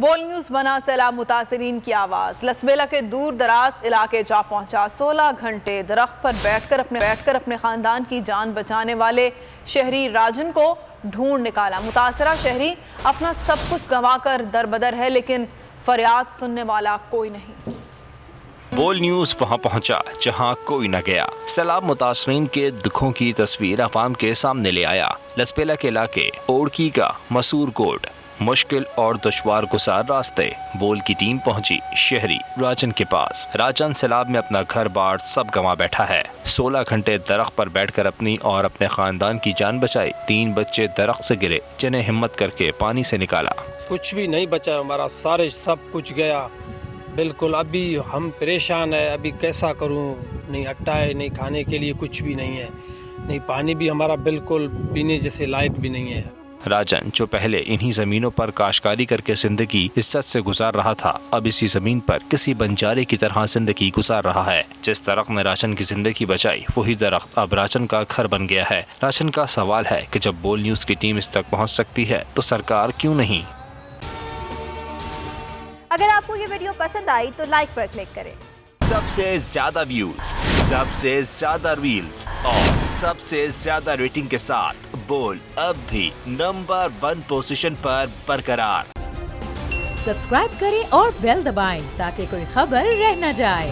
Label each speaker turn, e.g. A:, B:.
A: बोल न्यूज बना सैलाब मुतासरीन की आवाज। लसबेला के दूर दराज इलाके जा पहुंचा। 16 घंटे दरख्त पर बैठकर अपने खानदान की जान बचाने वाले शहरी राजन को ढूंढ निकाला। मुतासरा शहरी अपना सब कुछ गंवाकर दरबदर है, लेकिन फरियाद सुनने वाला कोई नहीं।
B: बोल न्यूज वहां पहुंचा जहां कोई न गया। सैलाब मुतासरीन के दुखों की तस्वीर अवाम के सामने ले आया। लसबेला के इलाके ओड़की का मसूर कोट, मुश्किल और दुश्वार गुजार रास्ते। बोल की टीम पहुंची शहरी राजन के पास। राजन सैलाब में अपना घर बार सब गंवा बैठा है। 16 घंटे दरख्त पर बैठकर अपनी और अपने खानदान की जान बचाई। 3 बच्चे दरख्त से गिरे, जिन्हें हिम्मत करके पानी से निकाला।
C: कुछ भी नहीं बचा हमारा, सारे सब कुछ गया बिल्कुल। अभी हम परेशान है, अभी कैसा करूं, नहीं अट्टा है, नहीं खाने के लिए कुछ भी नहीं है, नहीं पानी भी हमारा बिल्कुल पीने जैसे लायक भी नहीं है।
B: राजन जो पहले इन्हीं जमीनों पर काश्तकारी करके जिंदगी इज्जत से गुजार रहा था, अब इसी जमीन पर किसी बंजारे की तरह जिंदगी गुजार रहा है। जिस दरख्त ने राजन की जिंदगी बचाई, वही दरख्त अब राजन का घर बन गया है। राजन का सवाल है कि जब बोल न्यूज की टीम इस तक पहुंच सकती है तो सरकार क्यों नहीं।
D: अगर आपको ये वीडियो पसंद आई तो लाइक पर क्लिक करें।
B: सबसे ज्यादा व्यूज, सबसे ज्यादा रील्स और सबसे ज्यादा रेटिंग के साथ बोल अब भी नंबर 1 पोजीशन पर बरकरार।
E: सब्सक्राइब करें और बेल दबाएं ताकि कोई खबर रह न जाए।